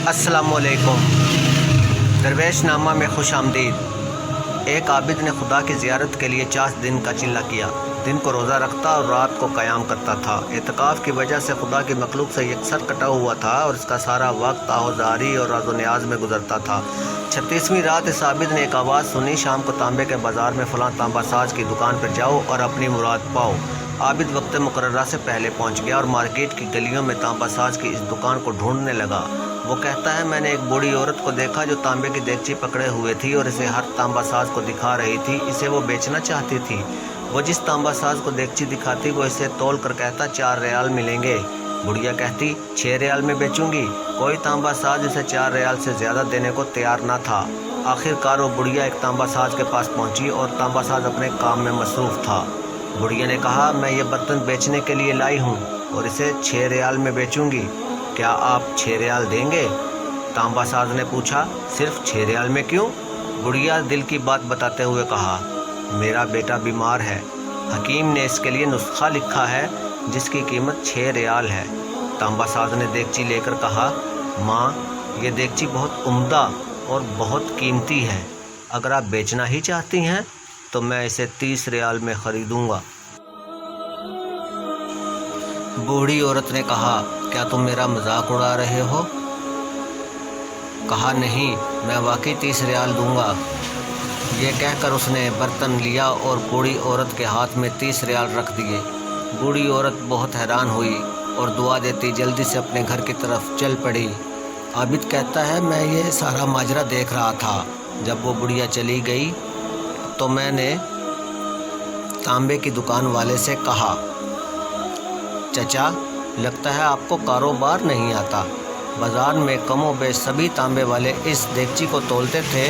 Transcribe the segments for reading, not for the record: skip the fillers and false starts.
अस्सलामुअलैकुम। दरवेश नामा में खुश आमदीद। एक आबिद ने खुदा की ज़ियारत के लिए 40 दिन का चिल्ला किया। दिन को रोज़ा रखता और रात को क़याम करता था। एतकाफ़ की वजह से खुदा की मखलूक से यकसर कटा हुआ था और इसका सारा वक्त आहुजारी और राज़ो नियाज में गुजरता था। 36वीं रात इस आबिद ने एक आवाज़ सुनी, शाम को तांबे के बाज़ार में फ़लाँ तांबा साज की दुकान पर जाओ और अपनी मुराद पाओ। आबिद वक्त मुकर्ररा से पहले पहुंच गया और मार्केट की गलियों में तांबा साज की इस दुकान को ढूंढने लगा। वो कहता है, मैंने एक बूढ़ी औरत को देखा जो तांबे की देगची पकड़े हुए थी और इसे हर तांबा साज को दिखा रही थी। इसे वो बेचना चाहती थी। वो जिस तांबा साज को देगची दिखाती वो इसे तोल कर कहता 4 रियाल मिलेंगे। बुढ़िया कहती 6 रियाल में बेचूंगी। कोई तांबा साज इसे 4 रियाल से ज़्यादा देने को तैयार न था। आखिरकार वो बुढ़िया एक तांबा साज के पास पहुंची और तांबा साज अपने काम में मसरूफ़ था। बुढ़िया ने कहा, मैं ये बर्तन बेचने के लिए लाई हूँ और इसे 6 रियाल में बेचूंगी। क्या आप 6 रियाल देंगे? तांबा साज ने पूछा, सिर्फ 6 रियाल में क्यों? बुढ़िया दिल की बात बताते हुए कहा, मेरा बेटा बीमार है। हकीम ने इसके लिए नुस्खा लिखा है जिसकी कीमत 6 रियाल है। तांबा साज ने देगची लेकर कहा, माँ, ये देगची बहुत उम्दा और बहुत कीमती है। अगर आप बेचना ही चाहती हैं तो मैं इसे 30 रियाल में ख़रीदूँगा। बूढ़ी औरत ने कहा, क्या तुम मेरा मजाक उड़ा रहे हो? कहा, नहीं, मैं वाकई 30 रियाल दूंगा। ये कहकर उसने बर्तन लिया और बूढ़ी औरत के हाथ में 30 रियाल रख दिए। बूढ़ी औरत बहुत हैरान हुई और दुआ देती जल्दी से अपने घर की तरफ चल पड़ी। आबिद कहता है, मैं ये सारा माजरा देख रहा था। जब वो बुढ़िया चली गई तो मैंने तांबे की दुकान वाले से कहा, चचा, लगता है आपको कारोबार नहीं आता। बाज़ार में कमो बेश सभी तांबे वाले इस देगची को तोलते थे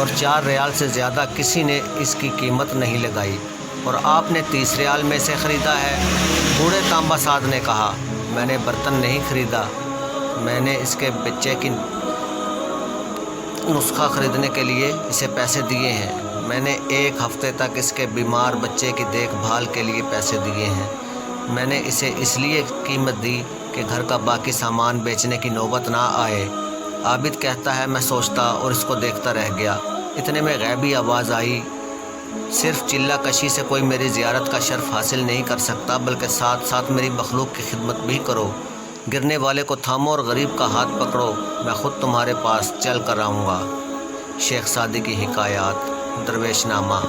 और 4 रियाल से ज़्यादा किसी ने इसकी कीमत नहीं लगाई और आपने 30 रियाल में से ख़रीदा है। बूढ़े तांबा साज ने कहा, मैंने बर्तन नहीं ख़रीदा, मैंने इसके बच्चे की नुस्खा ख़रीदने के लिए इसे पैसे दिए हैं। मैंने 1 हफ़्ते तक इसके बीमार बच्चे की देखभाल के लिए पैसे दिए हैं। मैंने इसे इसलिए कीमत दी कि घर का बाकी सामान बेचने की नौबत ना आए। आबिद कहता है, मैं सोचता और इसको देखता रह गया। इतने में गैबी आवाज़ आई, सिर्फ चिल्ला कशी से कोई मेरी ज़ियारत का शर्फ हासिल नहीं कर सकता, बल्कि साथ साथ मेरी मखलूक की खिदमत भी करो। गिरने वाले को थामो और गरीब का हाथ पकड़ो, मैं ख़ुद तुम्हारे पास चल कर आऊँगा। शेख सादी की हिकायात, दरवेश नामा।